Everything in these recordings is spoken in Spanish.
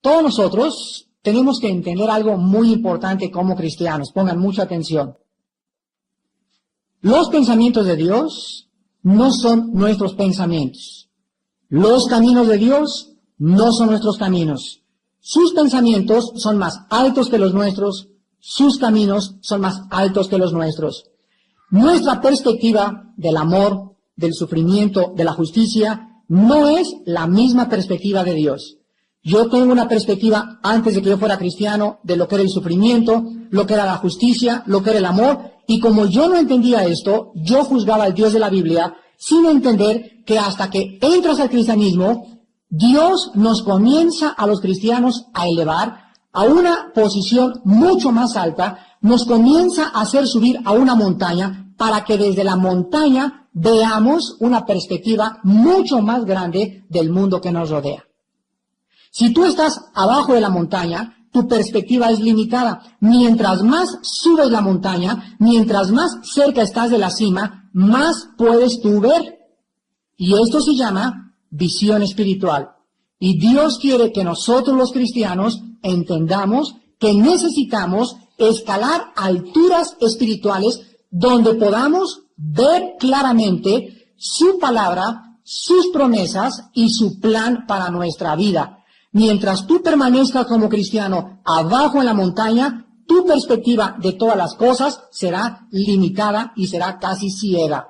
Todos nosotros tenemos que entender algo muy importante como cristianos. Pongan mucha atención. Los pensamientos de Dios no son nuestros pensamientos. Los caminos de Dios no son nuestros caminos. Sus pensamientos son más altos que los nuestros. Sus caminos son más altos que los nuestros. Nuestra perspectiva del amor, del sufrimiento, de la justicia, no es la misma perspectiva de Dios. Yo tengo una perspectiva, antes de que yo fuera cristiano, de lo que era el sufrimiento, lo que era la justicia, lo que era el amor, y como yo no entendía esto, yo juzgaba al Dios de la Biblia sin entender que hasta que entras al cristianismo, Dios nos comienza a los cristianos a elevar a una posición mucho más alta, nos comienza a hacer subir a una montaña para que desde la montaña veamos una perspectiva mucho más grande del mundo que nos rodea. Si tú estás abajo de la montaña, tu perspectiva es limitada. Mientras más subes la montaña, mientras más cerca estás de la cima, más puedes tú ver. Y esto se llama visión espiritual. Y Dios quiere que nosotros los cristianos entendamos que necesitamos escalar alturas espirituales donde podamos ver claramente su palabra, sus promesas y su plan para nuestra vida. Mientras tú permanezcas como cristiano abajo en la montaña, tu perspectiva de todas las cosas será limitada y será casi ciega.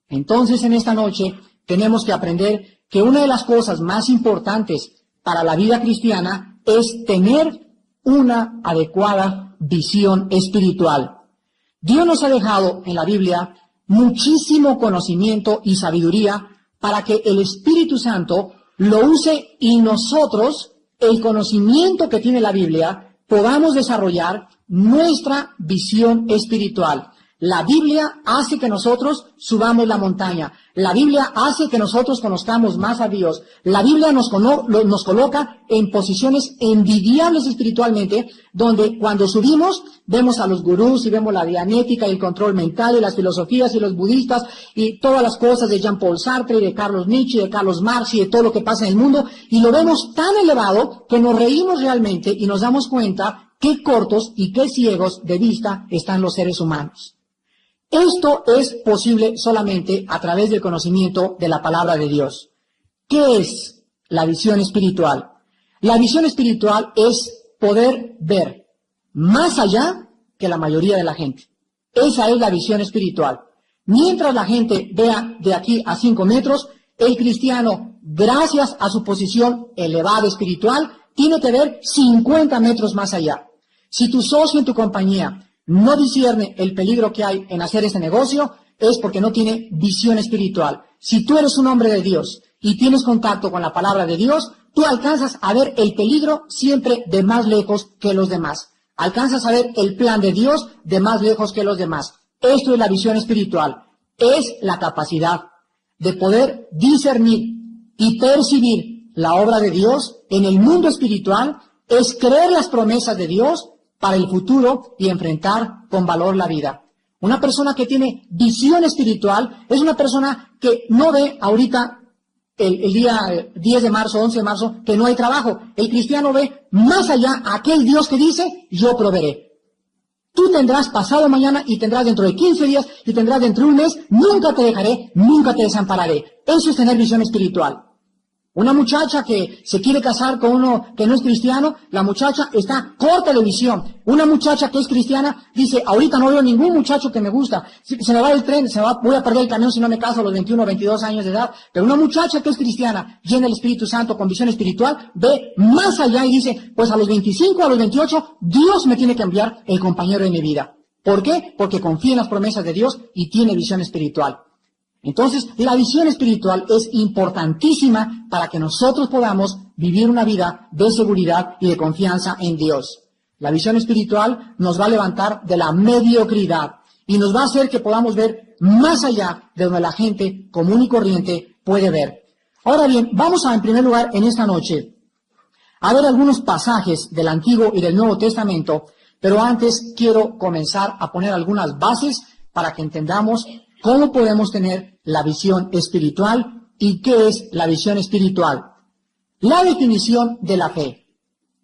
Entonces, en esta noche tenemos que aprender que una de las cosas más importantes para la vida cristiana es tener una adecuada visión espiritual. Dios nos ha dejado en la Biblia muchísimo conocimiento y sabiduría para que el Espíritu Santo lo use y nosotros, el conocimiento que tiene la Biblia, podamos desarrollar nuestra visión espiritual. La Biblia hace que nosotros subamos la montaña. La Biblia hace que nosotros conozcamos más a Dios. La Biblia nos coloca en posiciones envidiables espiritualmente, donde cuando subimos vemos a los gurús y vemos la dianética y el control mental y las filosofías y los budistas y todas las cosas de Jean-Paul Sartre y de Carlos Nietzsche y de Carlos Marx y de todo lo que pasa en el mundo, y lo vemos tan elevado que nos reímos realmente y nos damos cuenta qué cortos y qué ciegos de vista están los seres humanos. Esto es posible solamente a través del conocimiento de la palabra de Dios. ¿Qué es la visión espiritual? La visión espiritual es poder ver más allá que la mayoría de la gente. Esa es la visión espiritual. Mientras la gente vea de aquí a 5 metros, el cristiano, gracias a su posición elevada espiritual, tiene que ver 50 metros más allá. Si tu socio en tu compañía no discierne el peligro que hay en hacer este negocio, es porque no tiene visión espiritual. Si tú eres un hombre de Dios y tienes contacto con la palabra de Dios, tú alcanzas a ver el peligro siempre de más lejos que los demás. Alcanzas a ver el plan de Dios de más lejos que los demás. Esto es la visión espiritual. Es la capacidad de poder discernir y percibir la obra de Dios en el mundo espiritual, es creer las promesas de Dios para el futuro y enfrentar con valor la vida. Una persona que tiene visión espiritual es una persona que no ve ahorita el día 10 de marzo, 11 de marzo, que no hay trabajo. El cristiano ve más allá a aquel Dios que dice, yo proveeré. Tú tendrás pasado mañana y tendrás dentro de 15 días y tendrás dentro de un mes, nunca te dejaré, nunca te desampararé. Eso es tener visión espiritual. Una muchacha que se quiere casar con uno que no es cristiano, la muchacha está corta de visión. Una muchacha que es cristiana dice, ahorita no veo ningún muchacho que me gusta. Se me va el tren, voy a perder el camión si no me caso a los 21 o 22 años de edad. Pero una muchacha que es cristiana, llena del Espíritu Santo, con visión espiritual, ve más allá y dice, pues a los 25, a los 28, Dios me tiene que enviar el compañero de mi vida. ¿Por qué? Porque confía en las promesas de Dios y tiene visión espiritual. Entonces, la visión espiritual es importantísima para que nosotros podamos vivir una vida de seguridad y de confianza en Dios. La visión espiritual nos va a levantar de la mediocridad y nos va a hacer que podamos ver más allá de donde la gente común y corriente puede ver. Ahora bien, vamos a, en primer lugar, en esta noche, a ver algunos pasajes del Antiguo y del Nuevo Testamento, pero antes quiero comenzar a poner algunas bases para que entendamos cómo podemos tener la visión espiritual y qué es la visión espiritual. La definición de la fe.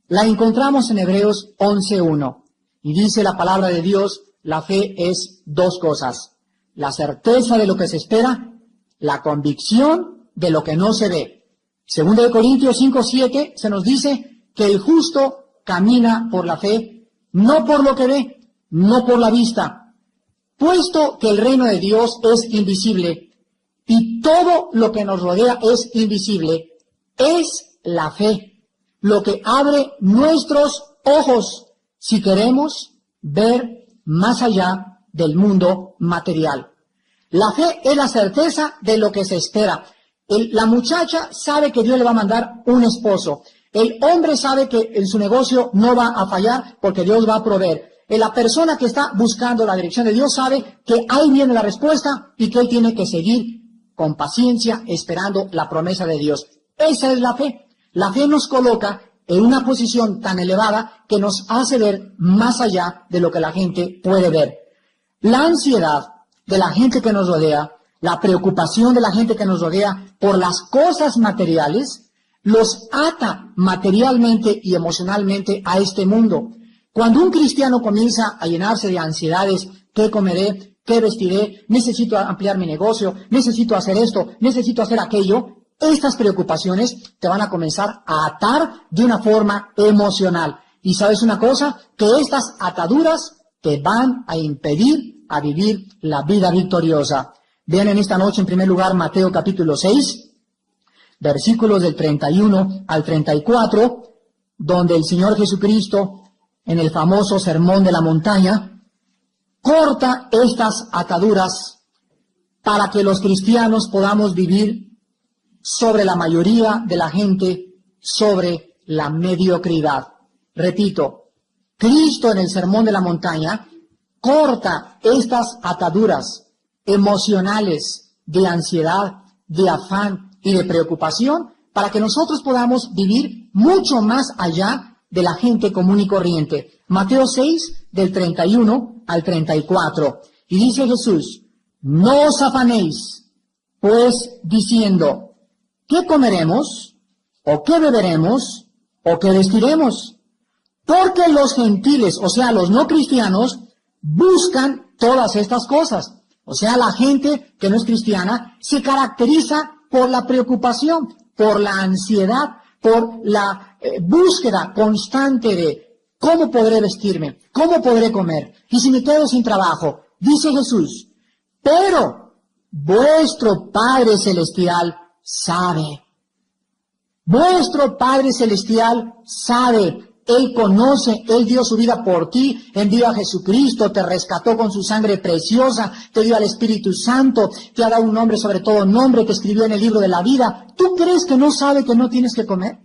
La encontramos en Hebreos 11:1. Y dice la palabra de Dios, la fe es dos cosas: la certeza de lo que se espera, la convicción de lo que no se ve. Segundo de Corintios 5:7 se nos dice que el justo camina por la fe, no por lo que ve, no por la vista. Puesto que el reino de Dios es invisible y todo lo que nos rodea es invisible, es la fe lo que abre nuestros ojos si queremos ver más allá del mundo material. La fe es la certeza de lo que se espera. La muchacha sabe que Dios le va a mandar un esposo. El hombre sabe que en su negocio no va a fallar porque Dios va a proveer. La persona que está buscando la dirección de Dios sabe que ahí viene la respuesta y que él tiene que seguir con paciencia esperando la promesa de Dios. Esa es la fe. La fe nos coloca en una posición tan elevada que nos hace ver más allá de lo que la gente puede ver. La ansiedad de la gente que nos rodea, la preocupación de la gente que nos rodea por las cosas materiales, los ata materialmente y emocionalmente a este mundo. Cuando un cristiano comienza a llenarse de ansiedades, ¿qué comeré? ¿Qué vestiré? Necesito ampliar mi negocio, necesito hacer esto, necesito hacer aquello. Estas preocupaciones te van a comenzar a atar de una forma emocional. Y sabes una cosa, que estas ataduras te van a impedir a vivir la vida victoriosa. Vean en esta noche en primer lugar Mateo capítulo 6, versículos del 31 al 34, donde el Señor Jesucristo, en el famoso Sermón de la Montaña, corta estas ataduras para que los cristianos podamos vivir sobre la mayoría de la gente, sobre la mediocridad. Repito, Cristo en el Sermón de la Montaña corta estas ataduras emocionales de ansiedad, de afán y de preocupación para que nosotros podamos vivir mucho más allá de la gente común y corriente. Mateo 6, del 31 al 34. Y dice Jesús, no os afanéis, pues diciendo, ¿qué comeremos? ¿O qué beberemos? ¿O qué vestiremos? Porque los gentiles, o sea, los no cristianos, buscan todas estas cosas. O sea, la gente que no es cristiana se caracteriza por la preocupación, por la ansiedad, por la búsqueda constante de cómo podré vestirme, cómo podré comer, y si me quedo sin trabajo. Dice Jesús, pero vuestro Padre Celestial sabe. Vuestro Padre Celestial sabe. Él conoce, Él dio su vida por ti, envió a Jesucristo, te rescató con su sangre preciosa, te dio al Espíritu Santo, te ha dado un nombre sobre todo nombre que escribió en el libro de la vida. ¿Tú crees que no sabe que no tienes que comer?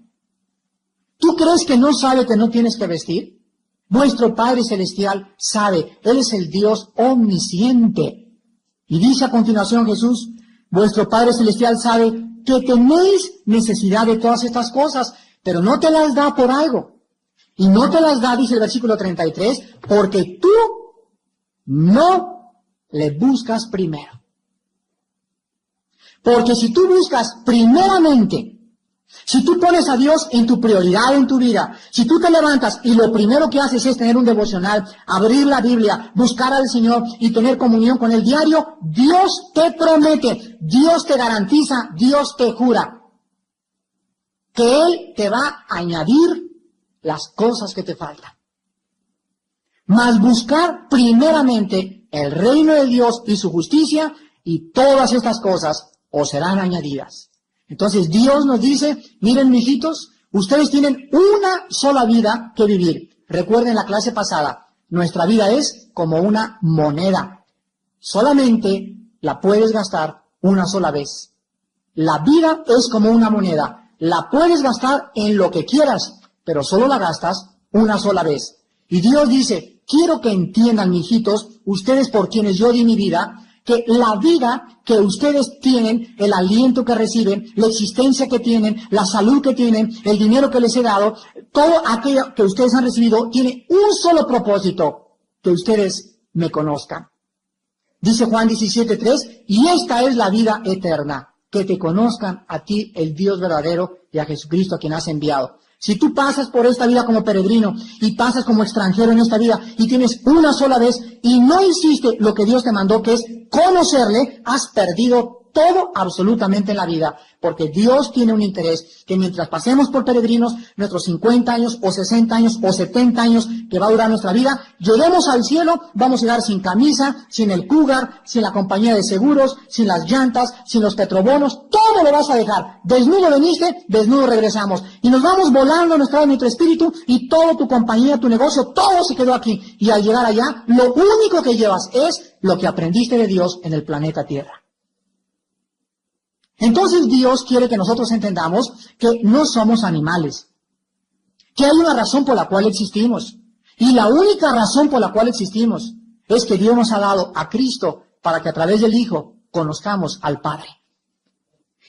¿Tú crees que no sabe que no tienes que vestir? Vuestro Padre Celestial sabe, Él es el Dios omnisciente. Y dice a continuación Jesús, vuestro Padre Celestial sabe que tenéis necesidad de todas estas cosas, pero no te las da por algo. Y no te las da, dice el versículo 33, porque tú no le buscas primero. Porque si tú buscas primeramente, si tú pones a Dios en tu prioridad en tu vida, si tú te levantas y lo primero que haces es tener un devocional, abrir la Biblia, buscar al Señor y tener comunión con Él diario, Dios te promete, Dios te garantiza, Dios te jura que Él te va a añadir las cosas que te faltan. Mas buscar primeramente el reino de Dios y su justicia, y todas estas cosas os serán añadidas. Entonces Dios nos dice, miren mijitos, ustedes tienen una sola vida que vivir. Recuerden la clase pasada, nuestra vida es como una moneda. Solamente la puedes gastar una sola vez. La vida es como una moneda. La puedes gastar en lo que quieras, pero solo la gastas una sola vez. Y Dios dice, quiero que entiendan, mijitos, ustedes por quienes yo di mi vida, que la vida que ustedes tienen, el aliento que reciben, la existencia que tienen, la salud que tienen, el dinero que les he dado, todo aquello que ustedes han recibido, tiene un solo propósito, que ustedes me conozcan. Dice Juan 17:3, y esta es la vida eterna, que te conozcan a ti, el Dios verdadero, y a Jesucristo a quien has enviado. Si tú pasas por esta vida como peregrino y pasas como extranjero en esta vida y tienes una sola vez y no hiciste lo que Dios te mandó, que es conocerle, has perdido todo absolutamente en la vida, porque Dios tiene un interés que mientras pasemos por peregrinos, nuestros 50 años o 60 años o 70 años que va a durar nuestra vida, lleguemos al cielo, vamos a llegar sin camisa, sin el cougar, sin la compañía de seguros, sin las llantas, sin los petrobonos, todo lo vas a dejar. Desnudo veniste, desnudo regresamos. Y nos vamos volando nuestro espíritu y toda tu compañía, tu negocio, todo se quedó aquí. Y al llegar allá, lo único que llevas es lo que aprendiste de Dios en el planeta Tierra. Entonces Dios quiere que nosotros entendamos que no somos animales, que hay una razón por la cual existimos. Y la única razón por la cual existimos es que Dios nos ha dado a Cristo para que a través del Hijo conozcamos al Padre.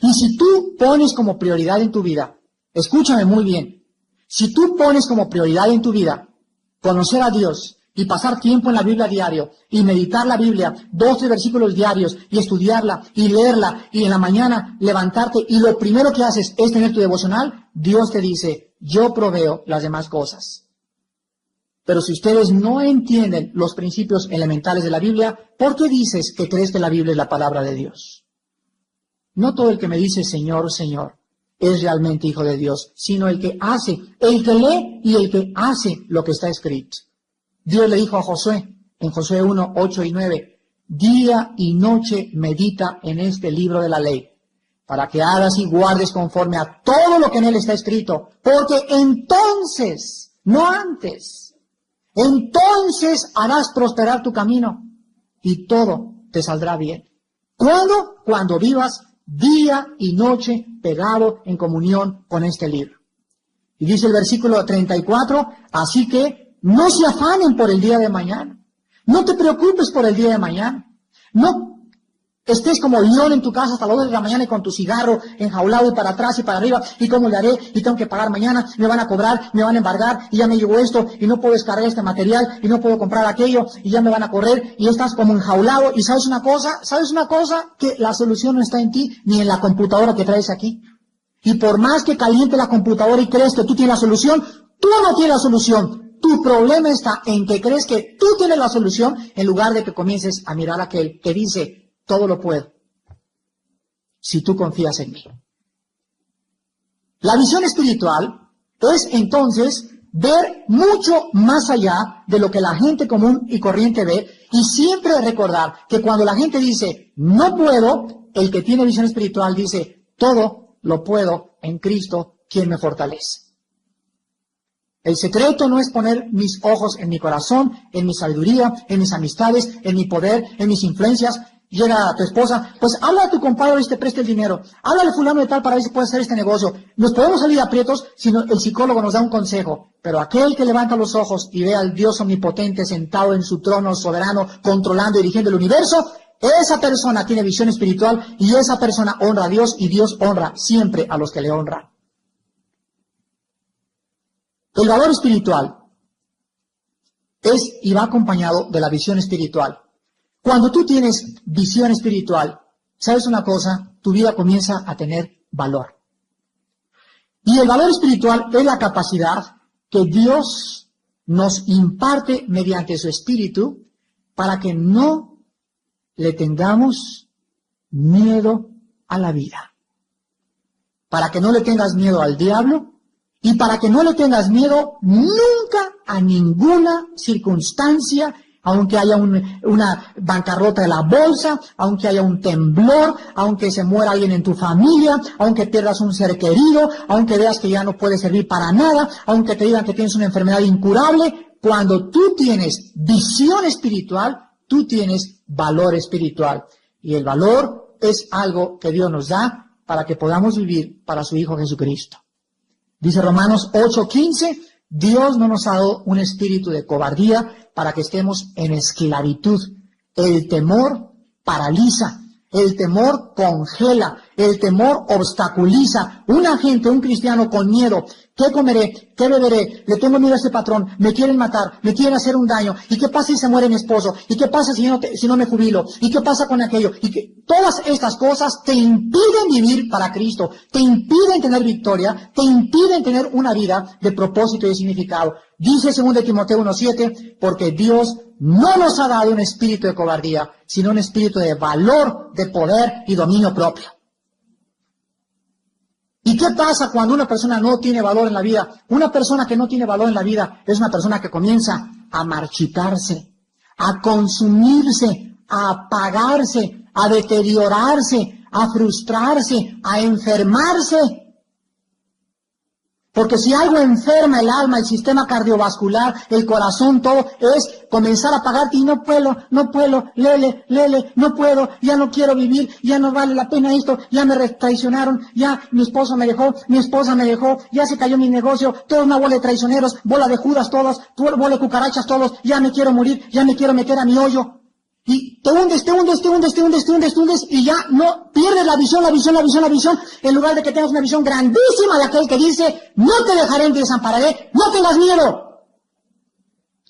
Y si tú pones como prioridad en tu vida, escúchame muy bien, si tú pones como prioridad en tu vida conocer a Dios y pasar tiempo en la Biblia diario y meditar la Biblia, 12 versículos diarios y estudiarla y leerla y en la mañana levantarte y lo primero que haces es tener tu devocional, Dios te dice, yo proveo las demás cosas. Pero si ustedes no entienden los principios elementales de la Biblia, ¿por qué dices que crees que la Biblia es la palabra de Dios? No todo el que me dice Señor, Señor es realmente hijo de Dios, sino el que hace, el que lee y el que hace lo que está escrito. Dios le dijo a Josué, en Josué 1, 8 y 9, día y noche medita en este libro de la ley, para que hagas y guardes conforme a todo lo que en él está escrito, porque entonces, no antes, entonces harás prosperar tu camino y todo te saldrá bien. ¿Cuándo? Cuando vivas día y noche pegado en comunión con este libro. Y dice el versículo 34, así que no se afanen por el día de mañana. No te preocupes por el día de mañana. No estés como león en tu casa hasta las 2 de la mañana y con tu cigarro enjaulado y para atrás y para arriba. ¿Y cómo le haré? Y tengo que pagar mañana. Me van a cobrar, me van a embargar y ya me llegó esto y no puedo descargar este material y no puedo comprar aquello y ya me van a correr y estás como enjaulado. ¿Y sabes una cosa? Que la solución no está en ti ni en la computadora que traes aquí. Y por más que caliente la computadora y crees que tú tienes la solución, tú no tienes la solución. Tu problema está en que crees que tú tienes la solución en lugar de que comiences a mirar a aquel que dice, todo lo puedo, si tú confías en mí. La visión espiritual es entonces ver mucho más allá de lo que la gente común y corriente ve y siempre recordar que cuando la gente dice, no puedo, el que tiene visión espiritual dice, todo lo puedo en Cristo, quien me fortalece. El secreto no es poner mis ojos en mi corazón, en mi sabiduría, en mis amistades, en mi poder, en mis influencias. Llega a tu esposa, pues habla a tu compadre y te preste el dinero. Háblale a fulano de tal para ver si puede hacer este negocio. Nos podemos salir de aprietos si el psicólogo nos da un consejo. Pero aquel que levanta los ojos y ve al Dios omnipotente sentado en su trono soberano, controlando y dirigiendo el universo, esa persona tiene visión espiritual y esa persona honra a Dios y Dios honra siempre a los que le honran. El valor espiritual es y va acompañado de la visión espiritual. Cuando tú tienes visión espiritual, ¿sabes una cosa? Tu vida comienza a tener valor. Y el valor espiritual es la capacidad que Dios nos imparte mediante su espíritu para que no le tengamos miedo a la vida. Para que no le tengas miedo al diablo. Y para que no le tengas miedo nunca a ninguna circunstancia, aunque haya una bancarrota de la bolsa, aunque haya un temblor, aunque se muera alguien en tu familia, aunque pierdas un ser querido, aunque veas que ya no puedes servir para nada, aunque te digan que tienes una enfermedad incurable. Cuando tú tienes visión espiritual, tú tienes valor espiritual. Y el valor es algo que Dios nos da para que podamos vivir para su Hijo Jesucristo. Dice Romanos 8:15, Dios no nos ha dado un espíritu de cobardía para que estemos en esclavitud. El temor paraliza, el temor congela, El temor obstaculiza. Una gente, un cristiano con miedo. ¿Qué comeré? ¿Qué beberé? Le tengo miedo a este patrón. Me quieren matar. Me quieren hacer un daño. ¿Y qué pasa si se muere mi esposo? ¿Y qué pasa si no me jubilo? ¿Y qué pasa con aquello? Todas estas cosas te impiden vivir para Cristo. Te impiden tener victoria. Te impiden tener una vida de propósito y de significado. Dice 2 Timoteo 1:7, porque Dios no nos ha dado un espíritu de cobardía, sino un espíritu de valor, de poder y dominio propio. ¿Y qué pasa cuando una persona no tiene valor en la vida? Una persona que no tiene valor en la vida es una persona que comienza a marchitarse, a consumirse, a apagarse, a deteriorarse, a frustrarse, a enfermarse. Porque si algo enferma el alma, el sistema cardiovascular, el corazón, todo, es comenzar a apagarte y no puedo, lele, no puedo, ya no quiero vivir, ya no vale la pena esto, ya me traicionaron, ya mi esposo me dejó, mi esposa me dejó, ya se cayó mi negocio, toda una bola de traicioneros, bola de Judas todos, bola de cucarachas todos, ya me quiero morir, ya me quiero meter a mi hoyo. Y te hundes, y ya no pierdes la visión, en lugar de que tengas una visión grandísima de aquel que dice, no te dejaré ni te desampararé, no tengas miedo.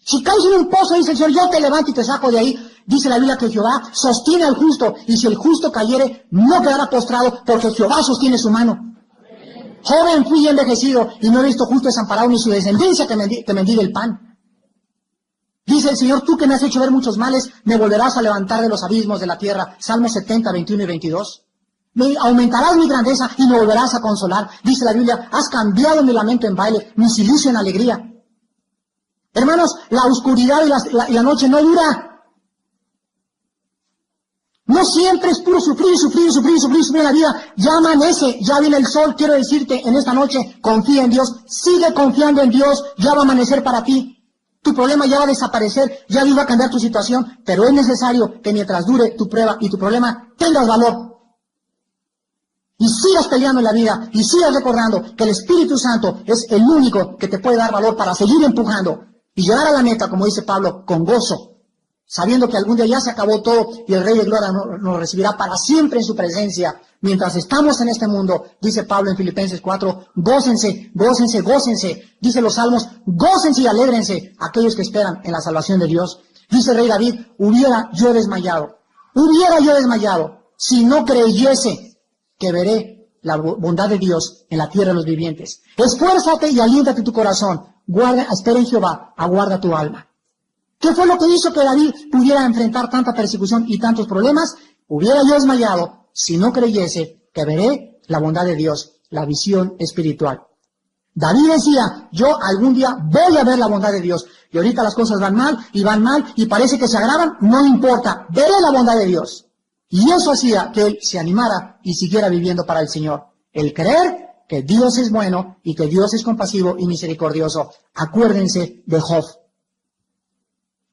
Si caes en un pozo, dice el Señor, yo te levanto y te saco de ahí. Dice la Biblia que Jehová sostiene al justo, y si el justo cayere, no quedará postrado, porque Jehová sostiene su mano. Joven fui envejecido, y no he visto justo desamparado ni su descendencia que mendigue el pan. Dice el Señor, tú que me has hecho ver muchos males, me volverás a levantar de los abismos de la tierra. Salmos 70, 21 y 22. Me aumentarás mi grandeza y me volverás a consolar. Dice la Biblia, has cambiado mi lamento en baile, mi silicio en alegría. Hermanos, la oscuridad y la noche no dura. No siempre es puro sufrir en la vida. Ya amanece, ya viene el sol. Quiero decirte en esta noche, confía en Dios, sigue confiando en Dios, ya va a amanecer para ti. Tu problema ya va a desaparecer, ya Dios va a cambiar tu situación, pero es necesario que mientras dure tu prueba y tu problema, tengas valor. Y sigas peleando en la vida, y sigas recordando que el Espíritu Santo es el único que te puede dar valor para seguir empujando y llegar a la meta, como dice Pablo, con gozo, sabiendo que algún día ya se acabó todo y el Rey de Gloria nos recibirá para siempre en su presencia. Mientras estamos en este mundo, dice Pablo en Filipenses 4, gócense. Dice los Salmos, gócense y alégrense aquellos que esperan en la salvación de Dios. Dice el rey David, hubiera yo desmayado, si no creyese que veré la bondad de Dios en la tierra de los vivientes. Esfuérzate y aliéntate tu corazón, espera en Jehová, aguarda tu alma. ¿Qué fue lo que hizo que David pudiera enfrentar tanta persecución y tantos problemas? Hubiera yo desmayado si no creyese que veré la bondad de Dios, la visión espiritual. David decía, yo algún día voy a ver la bondad de Dios. Y ahorita las cosas van mal y parece que se agravan, no importa, veré la bondad de Dios. Y eso hacía que él se animara y siguiera viviendo para el Señor. El creer que Dios es bueno y que Dios es compasivo y misericordioso. Acuérdense de Job.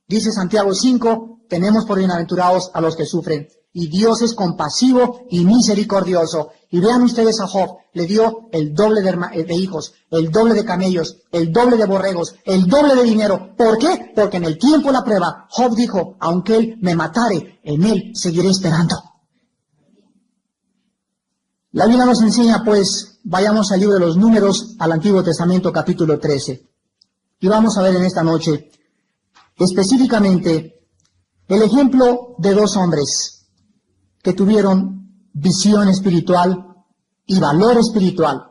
Dice Santiago 5, tenemos por bienaventurados a los que sufren. Y Dios es compasivo y misericordioso. Y vean ustedes a Job, le dio el doble de hijos, el doble de camellos, el doble de borregos, el doble de dinero. ¿Por qué? Porque en el tiempo de la prueba, Job dijo, aunque él me matare, en él seguiré esperando. La Biblia nos enseña, pues, vayamos al libro de los Números, al Antiguo Testamento, capítulo 13. Y vamos a ver en esta noche, específicamente, el ejemplo de dos hombres que tuvieron visión espiritual y valor espiritual.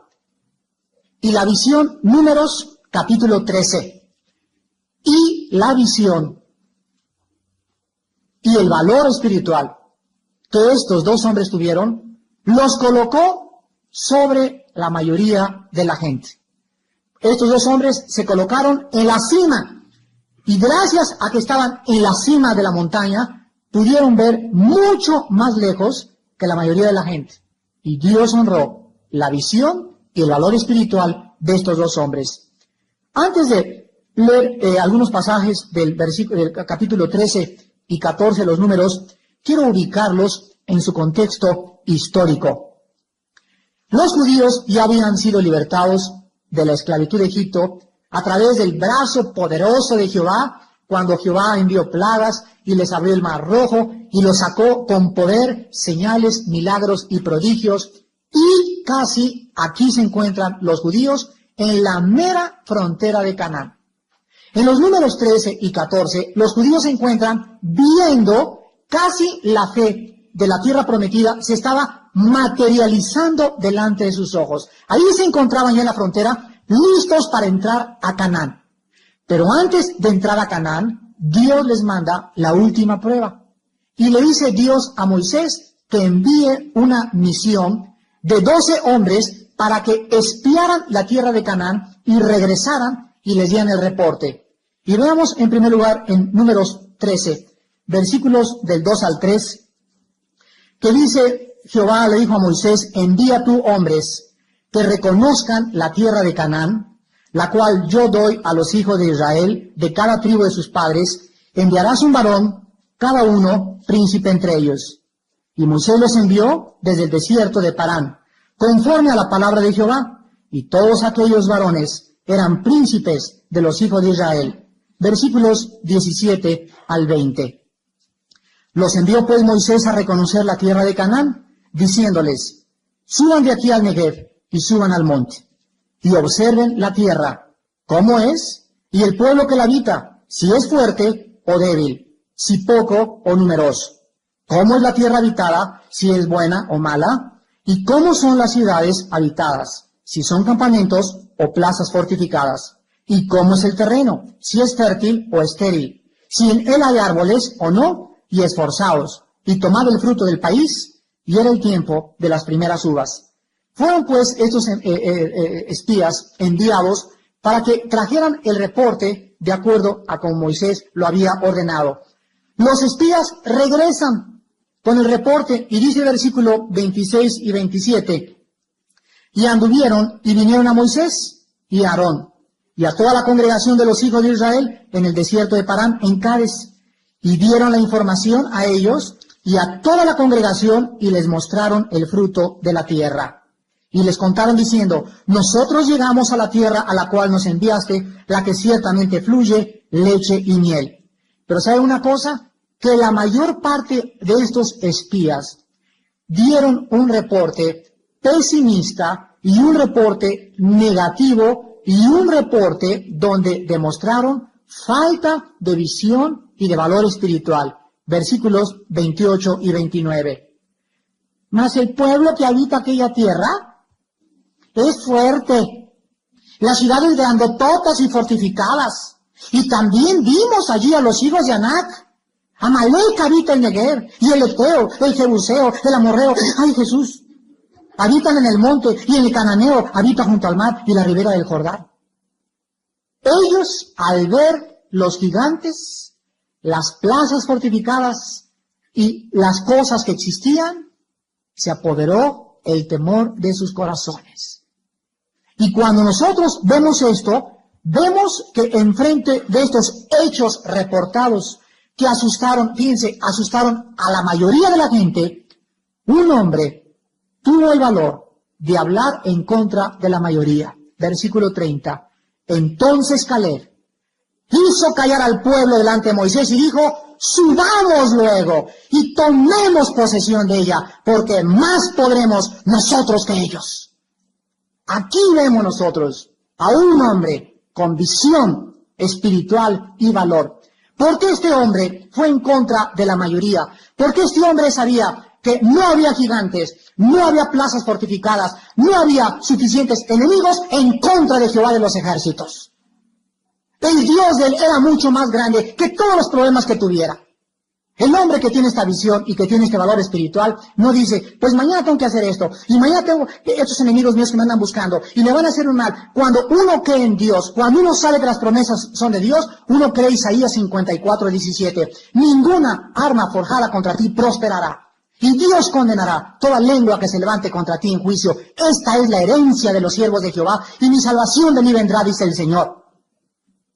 Y la visión, Números, capítulo 13. Y la visión y el valor espiritual que estos dos hombres tuvieron, los colocó sobre la mayoría de la gente. Estos dos hombres se colocaron en la cima, y gracias a que estaban en la cima de la montaña, pudieron ver mucho más lejos que la mayoría de la gente. Y Dios honró la visión y el valor espiritual de estos dos hombres. Antes de leer algunos pasajes del capítulo 13 y 14 de los Números, quiero ubicarlos en su contexto histórico. Los judíos ya habían sido libertados de la esclavitud de Egipto a través del brazo poderoso de Jehová, cuando Jehová envió plagas y les abrió el mar rojo y los sacó con poder, señales, milagros y prodigios. Y casi aquí se encuentran los judíos en la mera frontera de Canaán. En los números 13 y 14, los judíos se encuentran viendo casi la fe de la tierra prometida se estaba materializando delante de sus ojos. Ahí se encontraban ya en la frontera, listos para entrar a Canaán. Pero antes de entrar a Canaán, Dios les manda la última prueba. Y le dice Dios a Moisés que envíe una misión de 12 hombres para que espiaran la tierra de Canaán y regresaran y les dieran el reporte. Y veamos en primer lugar en números 13, versículos del 2 al 3, que dice, Jehová le dijo a Moisés, envía tú hombres que reconozcan la tierra de Canaán, la cual yo doy a los hijos de Israel, de cada tribu de sus padres, enviarás un varón, cada uno príncipe entre ellos. Y Moisés los envió desde el desierto de Parán, conforme a la palabra de Jehová, y todos aquellos varones eran príncipes de los hijos de Israel. Versículos 17 al 20. Los envió pues Moisés a reconocer la tierra de Canaán, diciéndoles, suban de aquí al Negev y suban al monte, y observen la tierra, cómo es, y el pueblo que la habita, si es fuerte o débil, si poco o numeroso, cómo es la tierra habitada, si es buena o mala, y cómo son las ciudades habitadas, si son campamentos o plazas fortificadas, y cómo es el terreno, si es fértil o estéril, si en él hay árboles o no, y esforzaos, y tomad el fruto del país, y era el tiempo de las primeras uvas. Fueron pues estos espías enviados para que trajeran el reporte de acuerdo a como Moisés lo había ordenado. Los espías regresan con el reporte, y dice el versículo 26 y 27, y anduvieron y vinieron a Moisés y a Aarón, y a toda la congregación de los hijos de Israel en el desierto de Parán, en Cades, y dieron la información a ellos y a toda la congregación, y les mostraron el fruto de la tierra. Y les contaron diciendo, nosotros llegamos a la tierra a la cual nos enviaste, la que ciertamente fluye leche y miel. Pero ¿sabe una cosa? Que la mayor parte de estos espías dieron un reporte pesimista y un reporte negativo y un reporte donde demostraron falta de visión y de valor espiritual. Versículos 28 y 29. Mas el pueblo que habita aquella tierra es fuerte. Las ciudades grandototas y fortificadas. Y también vimos allí a los hijos de Anac. Amalek habita el Negev, y el Eteo, el Jebuseo, el Amorreo. ¡Ay, Jesús! Habitan en el monte, y el Cananeo habita junto al mar y la ribera del Jordán. Ellos, al ver los gigantes, las plazas fortificadas y las cosas que existían, se apoderó el temor de sus corazones. Y cuando nosotros vemos esto, vemos que enfrente de estos hechos reportados que asustaron, fíjense, asustaron a la mayoría de la gente, un hombre tuvo el valor de hablar en contra de la mayoría. Versículo 30. Entonces Caleb hizo callar al pueblo delante de Moisés y dijo, subamos luego y tomemos posesión de ella, porque más podremos nosotros que ellos. Aquí vemos nosotros a un hombre con visión espiritual y valor. ¿Por qué este hombre fue en contra de la mayoría? Porque este hombre sabía que no había gigantes, no había plazas fortificadas, no había suficientes enemigos en contra de Jehová de los ejércitos. El Dios de él era mucho más grande que todos los problemas que tuviera. El hombre que tiene esta visión y que tiene este valor espiritual no dice, pues mañana tengo que hacer esto, y mañana tengo estos enemigos míos que me andan buscando, y me van a hacer un mal. Cuando uno cree en Dios, cuando uno sabe que las promesas son de Dios, uno cree Isaías 54:17. Ninguna arma forjada contra ti prosperará, y Dios condenará toda lengua que se levante contra ti en juicio. Esta es la herencia de los siervos de Jehová, y mi salvación de mí vendrá, dice el Señor.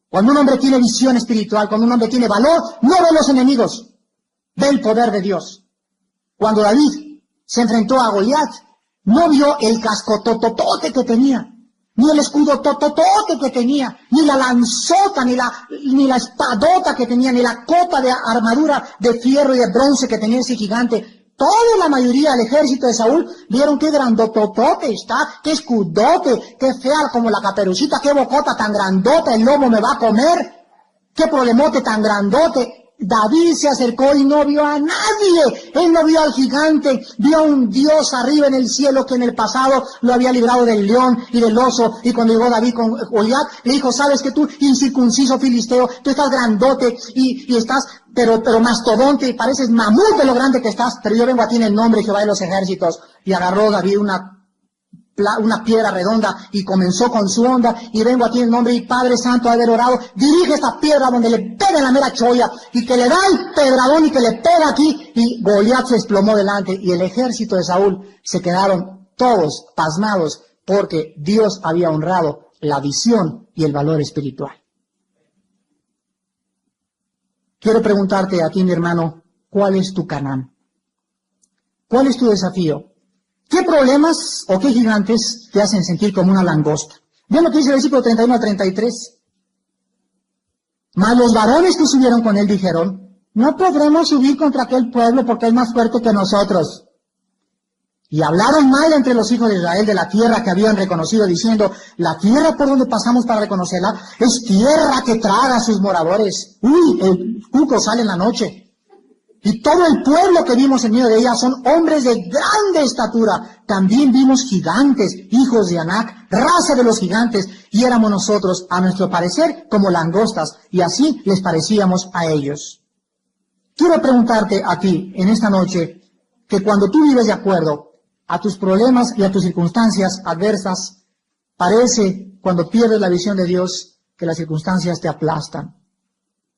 Cuando un hombre tiene visión espiritual, cuando un hombre tiene valor, no ve los enemigos, ve el poder de Dios. Cuando David se enfrentó a Goliat, no vio el cascotototote que tenía, ni el escudo tototote que tenía, ni la lanzota, ni la espadota que tenía, ni la copa de armadura de fierro y de bronce que tenía ese gigante. Toda la mayoría del ejército de Saúl vieron qué grandototote está, qué escudote, qué fea como la caperucita, qué bocota tan grandota, el lobo me va a comer, qué problemote tan grandote. David se acercó y no vio a nadie. Él no vio al gigante, vio a un Dios arriba en el cielo que en el pasado lo había librado del león y del oso. Y cuando llegó David con Goliat, le dijo, sabes que tú, incircunciso filisteo, tú estás grandote y estás, pero mastodonte, y pareces mamut de lo grande que estás, pero yo vengo a ti en el nombre de Jehová de los ejércitos. Y agarró David una piedra redonda y comenzó con su onda, y vengo a ti en el nombre y Padre Santo, haber orado, dirige esta piedra donde le pega en la mera cholla, y que le da el pedradón y que le pega aquí, y Goliat se desplomó delante, y el ejército de Saúl se quedaron todos pasmados, porque Dios había honrado la visión y el valor espiritual. Quiero preguntarte a ti, mi hermano, ¿cuál es tu Canaán? ¿Cuál es tu desafío? ¿Qué problemas o qué gigantes te hacen sentir como una langosta? Vean lo que dice el versículo 31 al 33. Mas los varones que subieron con él dijeron, no podremos subir contra aquel pueblo porque es más fuerte que nosotros. Y hablaron mal entre los hijos de Israel de la tierra que habían reconocido, diciendo, la tierra por donde pasamos para reconocerla es tierra que traga a sus moradores. Uy, el cuco sale en la noche. Y todo el pueblo que vimos en medio de ella son hombres de grande estatura. También vimos gigantes, hijos de Anac, raza de los gigantes, y éramos nosotros, a nuestro parecer, como langostas, y así les parecíamos a ellos. Quiero preguntarte a ti, en esta noche, que cuando tú vives de acuerdo a tus problemas y a tus circunstancias adversas, parece, cuando pierdes la visión de Dios, que las circunstancias te aplastan.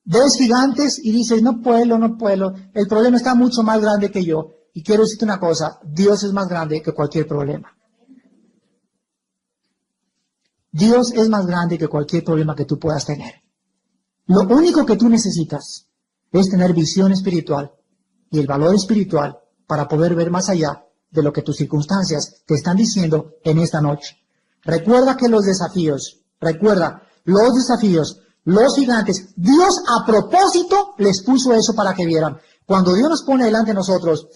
Ves gigantes y dices, no puedo, el problema está mucho más grande que yo. Y quiero decirte una cosa, Dios es más grande que cualquier problema. Dios es más grande que cualquier problema que tú puedas tener. Lo único que tú necesitas es tener visión espiritual y el valor espiritual para poder ver más allá de lo que tus circunstancias te están diciendo en esta noche. Recuerda que los desafíos, los gigantes, Dios a propósito les puso eso para que vieran. Cuando Dios nos pone delante de nosotros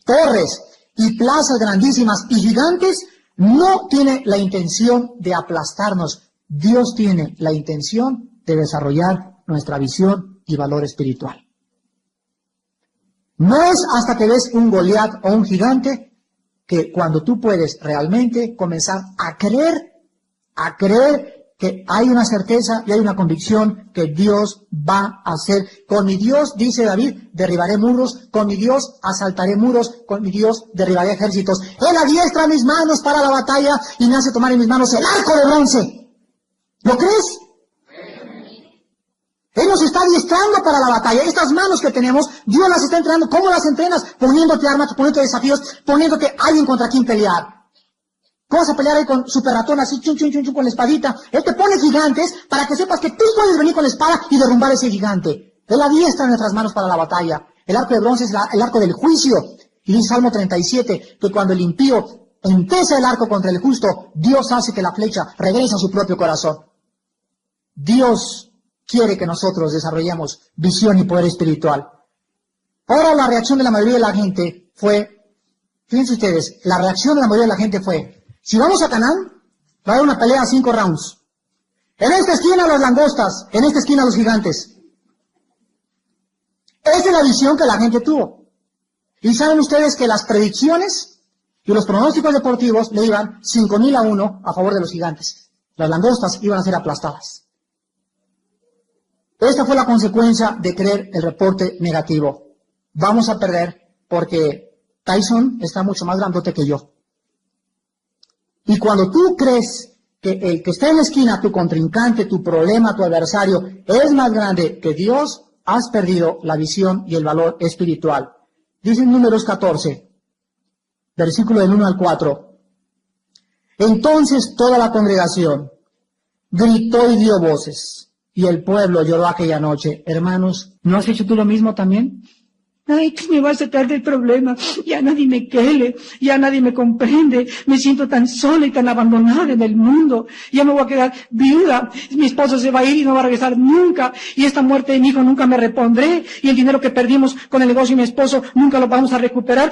torres y plazas grandísimas y gigantes, no tiene la intención de aplastarnos. Dios tiene la intención de desarrollar nuestra visión y valor espiritual. No es hasta que ves un Goliat o un gigante que cuando tú puedes realmente comenzar a creer que hay una certeza y hay una convicción que Dios va a hacer. Con mi Dios, dice David, derribaré muros, con mi Dios asaltaré muros, con mi Dios derribaré ejércitos. Él adiestra mis manos para la batalla y me hace tomar en mis manos el arco de bronce. ¿Lo crees? Él nos está adiestrando para la batalla. Estas manos que tenemos, Dios las está entrenando. ¿Cómo las entrenas? Poniéndote armas, poniéndote desafíos, poniéndote alguien contra quien pelear. ¿Cómo vas a pelear ahí con super ratón así, chun, con la espadita? Él te pone gigantes para que sepas que tú puedes venir con la espada y derrumbar ese gigante. Él adiestra nuestras manos para la batalla. El arco de bronce es el arco del juicio. Y dice Salmo 37 que cuando el impío empieza el arco contra el justo, Dios hace que la flecha regrese a su propio corazón. Dios quiere que nosotros desarrollemos visión y poder espiritual. Ahora la reacción de la mayoría de la gente fue, fíjense ustedes, la reacción de la mayoría de la gente fue, si vamos a Canaán, va a haber una pelea a 5 rounds. En esta esquina los langostas, en esta esquina los gigantes. Esa es la visión que la gente tuvo. Y saben ustedes que las predicciones y los pronósticos deportivos le iban 5,000-1 a favor de los gigantes. Las langostas iban a ser aplastadas. Esta fue la consecuencia de creer el reporte negativo. Vamos a perder porque Tyson está mucho más grandote que yo. Y cuando tú crees que el que está en la esquina, tu contrincante, tu problema, tu adversario, es más grande que Dios, has perdido la visión y el valor espiritual. Dice en Números 14, versículo del 1 al 4. Entonces toda la congregación gritó y dio voces, y el pueblo lloró aquella noche. Hermanos, ¿no has hecho tú lo mismo también? Ay, ¿qué me va a sacar del problema? Ya nadie me quiere, ya nadie me comprende. Me siento tan sola y tan abandonada en el mundo. Ya me voy a quedar viuda. Mi esposo se va a ir y no va a regresar nunca. Y esta muerte de mi hijo nunca me repondré. Y el dinero que perdimos con el negocio de mi esposo nunca lo vamos a recuperar.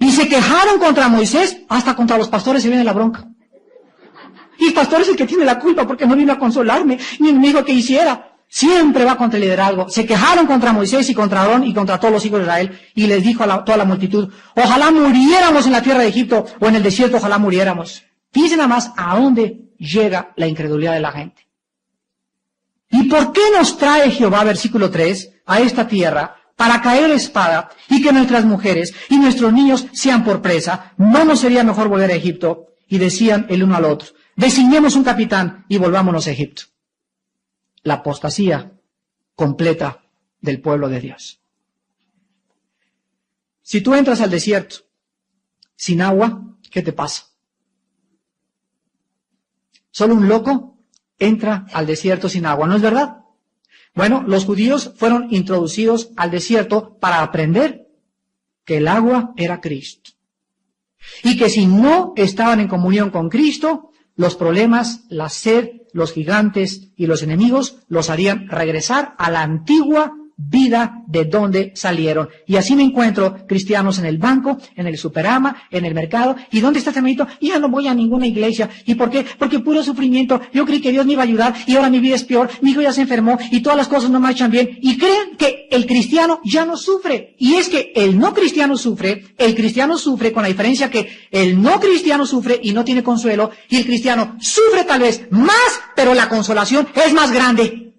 Y se quejaron contra Moisés, hasta contra los pastores se viene la bronca. Y el pastor es el que tiene la culpa porque no vino a consolarme, ni me dijo que hiciera. Siempre va contra el liderazgo. Se quejaron contra Moisés y contra Aarón y contra todos los hijos de Israel. Y les dijo a toda la multitud, ojalá muriéramos en la tierra de Egipto o en el desierto, ojalá muriéramos. Fíjense nada más a dónde llega la incredulidad de la gente. ¿Y por qué nos trae Jehová, versículo 3, a esta tierra para caer espada y que nuestras mujeres y nuestros niños sean por presa? ¿No nos sería mejor volver a Egipto? Y decían el uno al otro, designemos un capitán y volvámonos a Egipto. La apostasía completa del pueblo de Dios. Si tú entras al desierto sin agua, ¿qué te pasa? Solo un loco entra al desierto sin agua, ¿no es verdad? Bueno, los judíos fueron introducidos al desierto para aprender que el agua era Cristo. Y que si no estaban en comunión con Cristo, los problemas, la sed, los gigantes y los enemigos los harían regresar a la antigua vida de donde salieron. Y así me encuentro cristianos en el banco, en el Superama, en el mercado. ¿Y dónde está este hermanito? Ya no voy a ninguna iglesia. ¿Y por qué? Porque puro sufrimiento. Yo creí que Dios me iba a ayudar y ahora mi vida es peor. Mi hijo ya se enfermó y todas las cosas no marchan bien. Y creen que el cristiano ya no sufre. Y es que el no cristiano sufre, el cristiano sufre con la diferencia que el no cristiano sufre y no tiene consuelo y el cristiano sufre tal vez más, pero la consolación es más grande.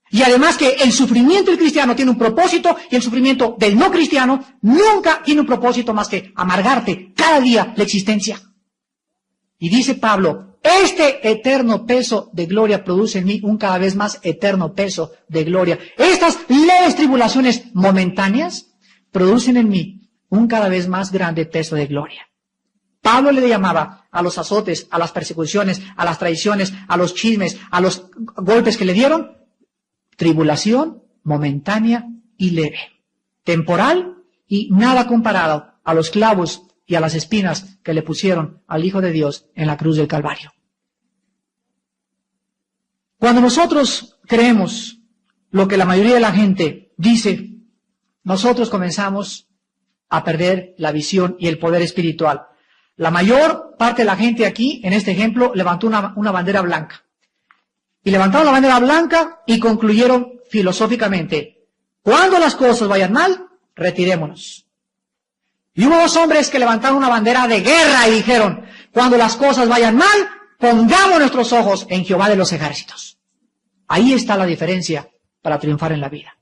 Y además que el sufrimiento del cristiano tiene un propósito y el sufrimiento del no cristiano nunca tiene un propósito más que amargarte cada día la existencia. Y dice Pablo, este eterno peso de gloria produce en mí un cada vez más eterno peso de gloria. Estas leves tribulaciones momentáneas producen en mí un cada vez más grande peso de gloria. Pablo le llamaba a los azotes, a las persecuciones, a las traiciones, a los chismes, a los golpes que le dieron, tribulación momentánea y leve, temporal y nada comparado a los clavos y a las espinas que le pusieron al Hijo de Dios en la cruz del Calvario. Cuando nosotros creemos lo que la mayoría de la gente dice, nosotros comenzamos a perder la visión y el poder espiritual. La mayor parte de la gente aquí, en este ejemplo, levantó una bandera blanca. Y levantaron la bandera blanca y concluyeron filosóficamente, cuando las cosas vayan mal, retirémonos. Y hubo dos hombres que levantaron una bandera de guerra y dijeron, cuando las cosas vayan mal, pongamos nuestros ojos en Jehová de los ejércitos. Ahí está la diferencia para triunfar en la vida.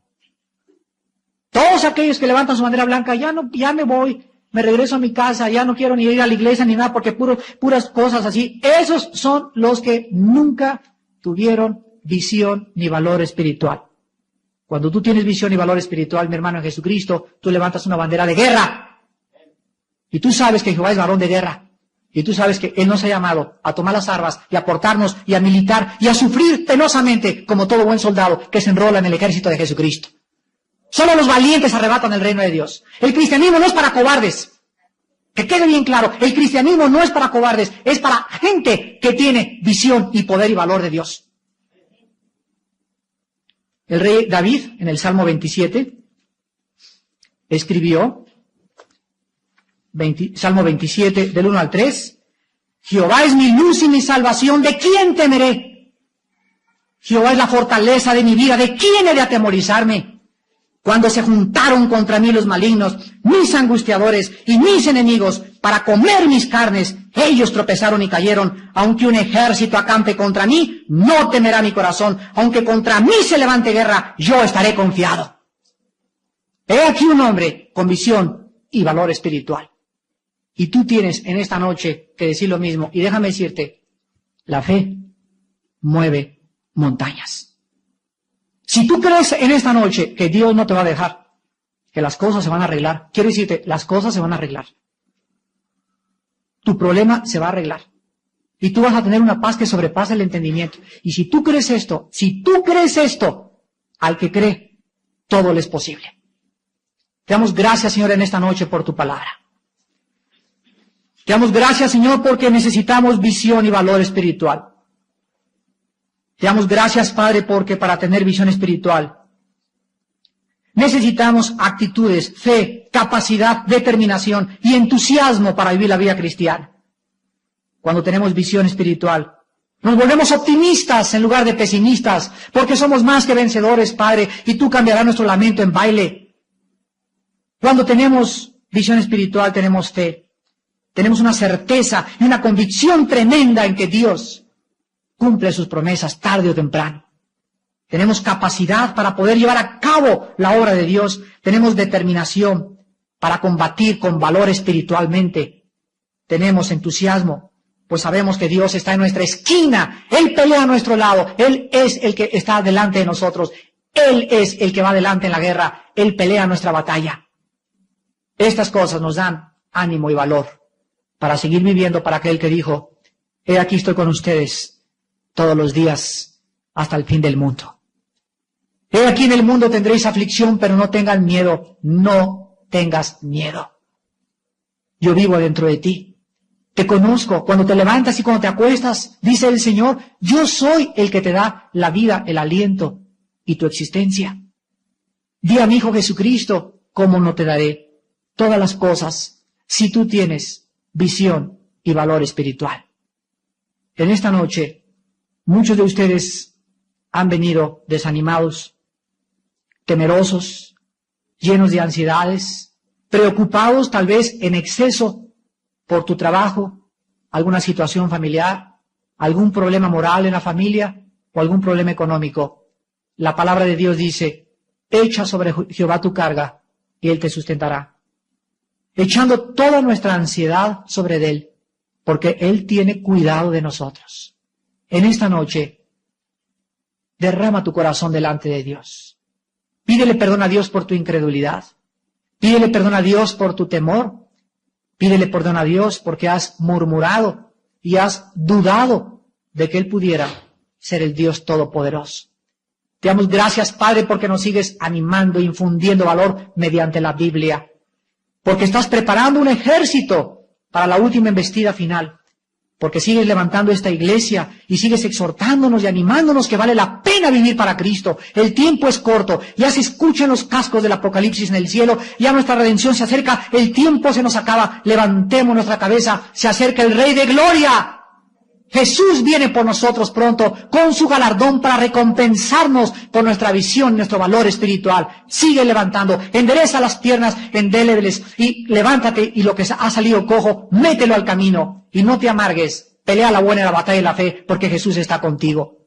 Todos aquellos que levantan su bandera blanca, ya me voy, me regreso a mi casa, ya no quiero ni ir a la iglesia ni nada, porque puras cosas así. Esos son los que nunca tuvieron visión ni valor espiritual. Cuando tú tienes visión y valor espiritual, mi hermano en Jesucristo, tú levantas una bandera de guerra. Y tú sabes que Jehová es varón de guerra. Y tú sabes que Él nos ha llamado a tomar las armas y a portarnos y a militar y a sufrir penosamente como todo buen soldado que se enrola en el ejército de Jesucristo. Solo los valientes arrebatan el reino de Dios. El cristianismo no es para cobardes. Que quede bien claro, el cristianismo no es para cobardes, es para gente que tiene visión y poder y valor de Dios. El rey David, en el Salmo 27, escribió, Salmo 27, del 1 al 3, Jehová es mi luz y mi salvación, ¿de quién temeré? Jehová es la fortaleza de mi vida, ¿de quién he de atemorizarme? Cuando se juntaron contra mí los malignos, mis angustiadores y mis enemigos, para comer mis carnes, ellos tropezaron y cayeron. Aunque un ejército acampe contra mí, no temerá mi corazón. Aunque contra mí se levante guerra, yo estaré confiado. He aquí un hombre con visión y valor espiritual. Y tú tienes en esta noche que decir lo mismo. Y déjame decirte, la fe mueve montañas. Si tú crees en esta noche que Dios no te va a dejar, que las cosas se van a arreglar, quiero decirte, las cosas se van a arreglar. Tu problema se va a arreglar. Y tú vas a tener una paz que sobrepasa el entendimiento. Y si tú crees esto, al que cree, todo le es posible. Te damos gracias, Señor, en esta noche por tu palabra. Te damos gracias, Señor, porque necesitamos visión y valor espiritual. Te damos gracias, Padre, porque para tener visión espiritual necesitamos actitudes, fe, capacidad, determinación y entusiasmo para vivir la vida cristiana. Cuando tenemos visión espiritual, nos volvemos optimistas en lugar de pesimistas, porque somos más que vencedores, Padre, y tú cambiarás nuestro lamento en baile. Cuando tenemos visión espiritual, tenemos fe. Tenemos una certeza y una convicción tremenda en que Dios cumple sus promesas tarde o temprano. Tenemos capacidad para poder llevar a cabo la obra de Dios. Tenemos determinación para combatir con valor espiritualmente. Tenemos entusiasmo, pues sabemos que Dios está en nuestra esquina. Él pelea a nuestro lado. Él es el que está delante de nosotros. Él es el que va delante en la guerra. Él pelea nuestra batalla. Estas cosas nos dan ánimo y valor para seguir viviendo para aquel que dijo, he aquí estoy con ustedes todos los días hasta el fin del mundo. He aquí en el mundo tendréis aflicción, pero no tengan miedo, no tengas miedo. Yo vivo dentro de ti. Te conozco cuando te levantas y cuando te acuestas, dice el Señor, yo soy el que te da la vida, el aliento y tu existencia. Di a mi Hijo Jesucristo, ¿cómo no te daré todas las cosas si tú tienes visión y valor espiritual? En esta noche, muchos de ustedes han venido desanimados, temerosos, llenos de ansiedades, preocupados tal vez en exceso por tu trabajo, alguna situación familiar, algún problema moral en la familia o algún problema económico. La palabra de Dios dice, echa sobre Jehová tu carga y Él te sustentará. Echando toda nuestra ansiedad sobre Él, porque Él tiene cuidado de nosotros. En esta noche, derrama tu corazón delante de Dios. Pídele perdón a Dios por tu incredulidad. Pídele perdón a Dios por tu temor. Pídele perdón a Dios porque has murmurado y has dudado de que Él pudiera ser el Dios Todopoderoso. Te damos gracias, Padre, porque nos sigues animando, infundiendo valor mediante la Biblia. Porque estás preparando un ejército para la última embestida final. Porque sigues levantando esta iglesia y sigues exhortándonos y animándonos que vale la pena vivir para Cristo. El tiempo es corto. Ya se escuchan los cascos del Apocalipsis en el cielo. Ya nuestra redención se acerca. El tiempo se nos acaba. Levantemos nuestra cabeza. Se acerca el Rey de Gloria. Jesús viene por nosotros pronto con su galardón para recompensarnos por nuestra visión, nuestro valor espiritual. Sigue levantando, endereza las piernas endélebles y levántate y lo que ha salido cojo, mételo al camino y no te amargues. Pelea la buena batalla de la fe porque Jesús está contigo.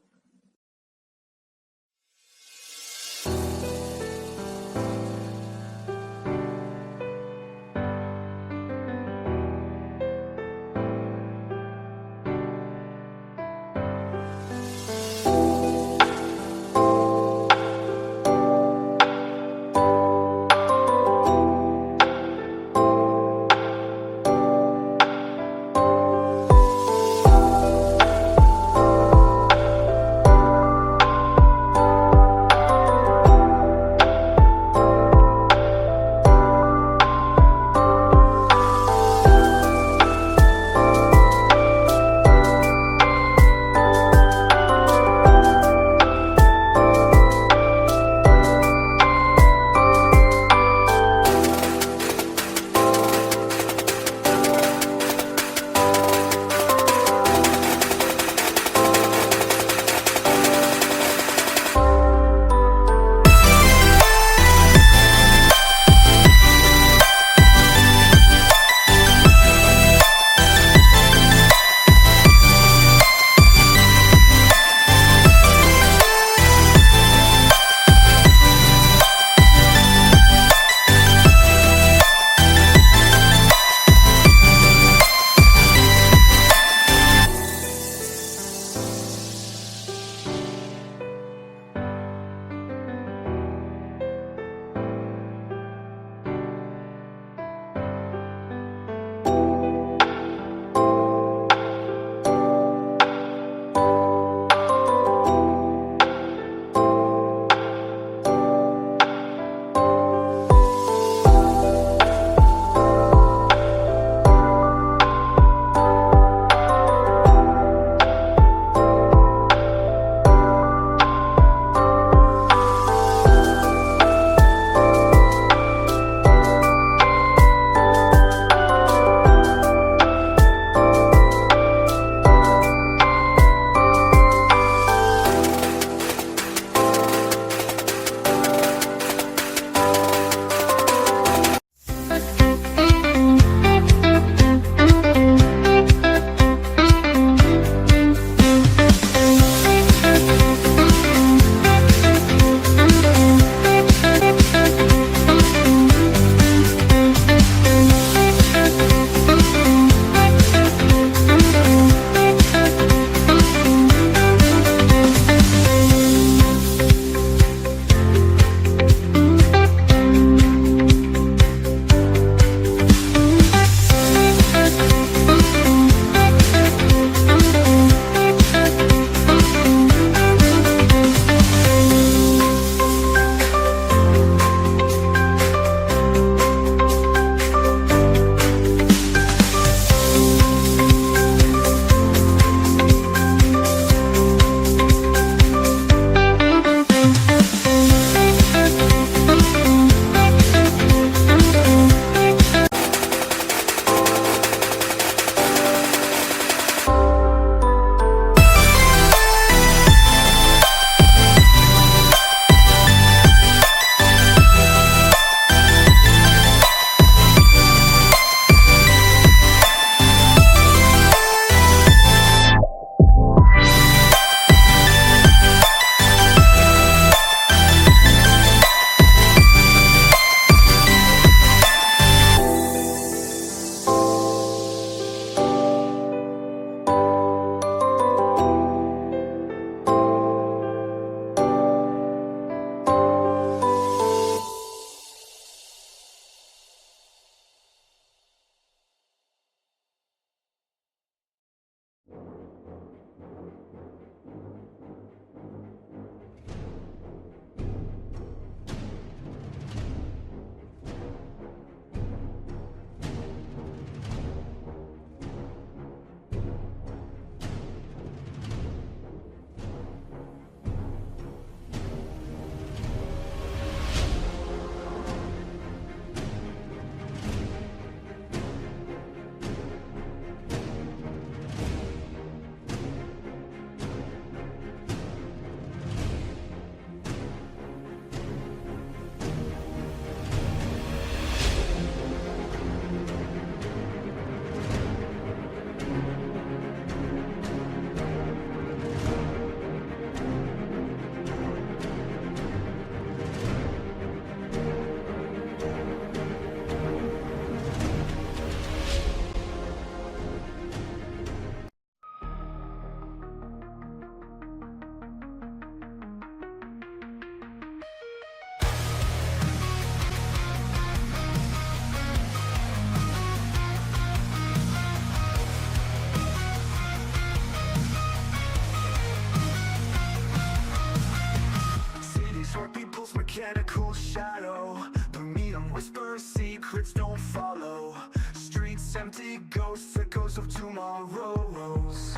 empty ghosts, echoes of tomorrows.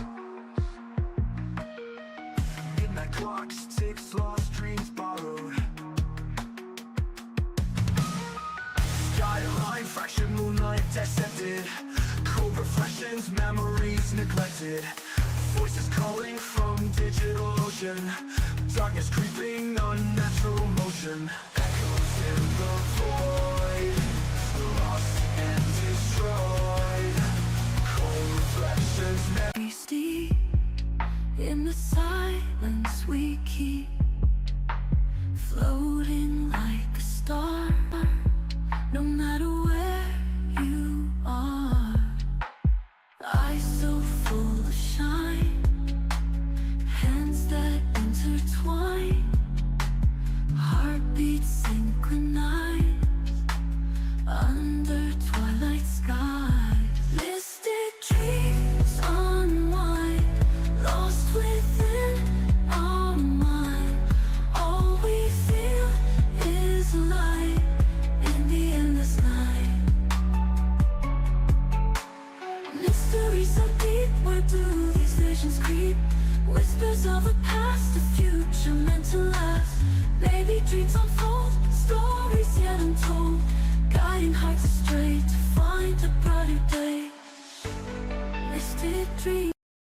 Midnight clocks, ticks, lost dreams borrowed. Skyline, fractured moonlight dissected. Cold reflections, memories neglected. Voices calling from digital ocean. Darkness creeping, unnatural motion. Echoes in the void, lost and destroyed. Cold reflections Deep in the silence we keep, floating like a star. No matter where you are, eyes so full of shine, hands that intertwine, heartbeats synchronized under twilight skies. Misted dreams unwind, lost within our mind. All we feel is light in the endless night. Mystery so deep, where do these visions creep? Whispers of a past, a future meant to last. Maybe dreams unfold